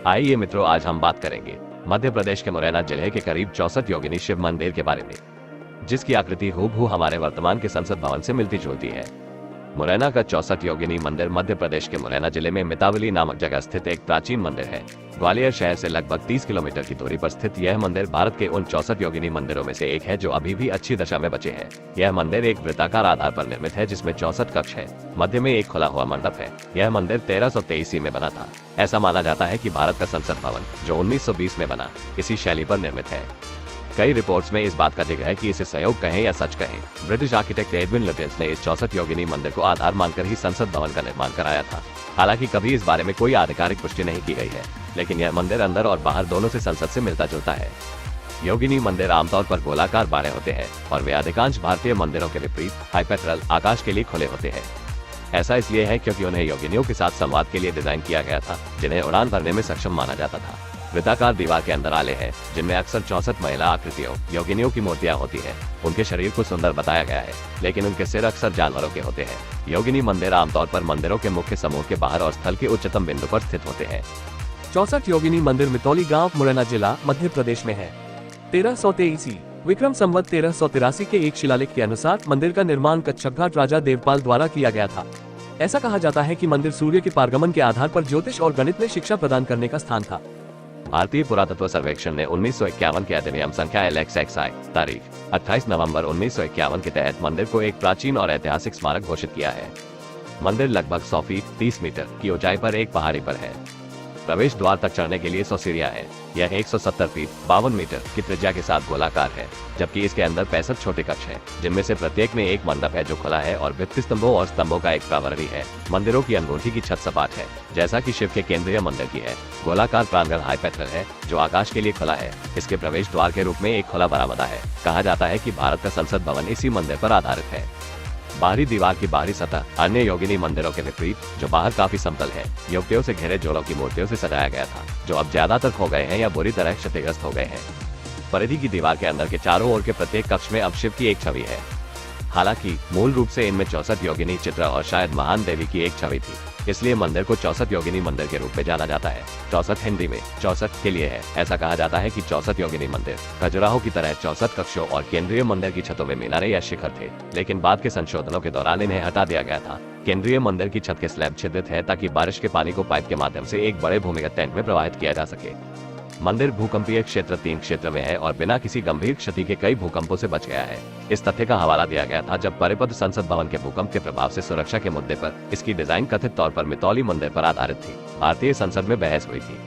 आइए मित्रों, आज हम बात करेंगे मध्य प्रदेश के मुरैना जिले के करीब 64 योगिनी शिव मंदिर के बारे में, जिसकी आकृति हूबहू हमारे वर्तमान के संसद भवन से मिलती जुलती है। मुरैना का 64 योगिनी मंदिर मध्य प्रदेश के मुरैना जिले में मितावली नामक जगह स्थित एक प्राचीन मंदिर है। ग्वालियर शहर से लगभग 30 किलोमीटर की दूरी पर स्थित यह मंदिर भारत के उन 64 योगिनी मंदिरों में से एक है जो अभी भी अच्छी दशा में बचे हैं। यह मंदिर एक वृत्ताकार आधार पर निर्मित है, जिसमें 64 कक्ष है। मध्य में एक खुला हुआ मंडप है। यह मंदिर 1323 में बना था। ऐसा माना जाता है कि भारत का संसद भवन, जो 1920 में बना, इसी शैली पर निर्मित है। कई रिपोर्ट्स में इस बात का जिक्र है कि इसे सहयोग कहें या सच कहें, ब्रिटिश आर्किटेक्ट एडविन लुटियंस ने इस 64 योगिनी मंदिर को आधार मानकर ही संसद भवन का निर्माण कराया था। हालांकि कभी इस बारे में कोई आधिकारिक पुष्टि नहीं की गई है, लेकिन यह मंदिर अंदर और बाहर दोनों से संसद से मिलता जुलता है। योगिनी मंदिर आमतौर पर गोलाकार बाड़े होते हैं और वे अधिकांश भारतीय मंदिरों के विपरीत हाइपैटरल आकाश के लिए खुले होते हैं। ऐसा इसलिए है क्योंकि उन्हें योगिनियों के साथ संवाद के लिए डिजाइन किया गया था, जिन्हें उड़ान भरने में सक्षम माना जाता था। वृत्ताकार दीवार के अंदर आले हैं, जिनमें अक्सर 64 महिला आकृतियों योगिनियों की मूर्तियां होती हैं। उनके शरीर को सुंदर बताया गया है, लेकिन उनके सिर अक्सर जानवरों के होते हैं। योगिनी मंदिर आमतौर पर मंदिरों के मुख्य समूह के बाहर और स्थल के उच्चतम बिंदु पर स्थित होते हैं। 64 योगिनी मंदिर मितौली गांव, मुरैना जिला, मध्य प्रदेश में है। 1323 विक्रम संवत 1383 के एक शिलालेख के अनुसार मंदिर का निर्माण कच्छपघाट राजा देवपाल द्वारा किया गया था। ऐसा कहा जाता है कि मंदिर सूर्य के पारगमन के आधार पर ज्योतिष और गणित में शिक्षा प्रदान करने का स्थान था। भारतीय पुरातत्व सर्वेक्षण ने 1951 के अधिनियम संख्या LXXI तारीख 28 नवंबर 1951 के तहत मंदिर को एक प्राचीन और ऐतिहासिक स्मारक घोषित किया है। मंदिर लगभग 100 फीट 30 मीटर की ऊंचाई पर एक पहाड़ी पर है। प्रवेश द्वार तक चढ़ने के लिए 100 सीढ़ियां हैं। यह 170 फीट 52 मीटर की त्रिज्या के साथ गोलाकार है, जबकि इसके अंदर 65 छोटे कक्ष हैं, जिनमें से प्रत्येक में एक मंडप है जो खुला है और भित्ति स्तंभों और स्तंभों का एक प्रावरणी है। मंदिरों की अनगूठी की छत सपाट है, जैसा कि शिव के केंद्रीय मंदिर की है। गोलाकार प्रांगण हाइपैटरल है, जो आकाश के लिए खुला है। इसके प्रवेश द्वार के रूप में एक खुला बरामदा है। कहा जाता है कि भारत का संसद भवन इसी मंदिर पर आधारित है। बाहरी दीवार की बाहरी सतह अन्य योगिनी मंदिरों के विपरीत, जो बाहर काफी समतल है, युवतियों से घिरे जोड़ों की मूर्तियों से सजाया गया था, जो अब ज्यादातर खो गए हैं या बुरी तरह क्षतिग्रस्त हो गए हैं। परिधि की दीवार के अंदर के चारों ओर के प्रत्येक कक्ष में अब शिव की एक छवि है। हालांकि मूल रूप से इनमें 64 योगिनी चित्र और शायद महान देवी की एक छवि थी, इसलिए मंदिर को 64 योगिनी मंदिर के रूप में जाना जाता है। 64 हिंदी में 64 के लिए है। ऐसा कहा जाता है कि 64 योगिनी मंदिर खजुराहो की तरह 64 कक्षों और केंद्रीय मंदिर की छतों में मीनारे या शिखर थे, लेकिन बाद के संशोधनों के दौरान इन्हें हटा दिया गया था। केंद्रीय मंदिर की छत के स्लैब छिद्रित है ताकि बारिश के पानी को पाइप के माध्यम से एक बड़े भूमिगत टैंक में प्रवाहित किया जा सके। मंदिर भूकंपीय क्षेत्र 3 क्षेत्र में है और बिना किसी गंभीर क्षति के कई भूकंपों से बच गया है। इस तथ्य का हवाला दिया गया था जब परिपथ संसद भवन के भूकंप के प्रभाव से सुरक्षा के मुद्दे पर इसकी डिजाइन कथित तौर पर मितौली मंदिर पर आधारित थी। भारतीय संसद में बहस हुई थी।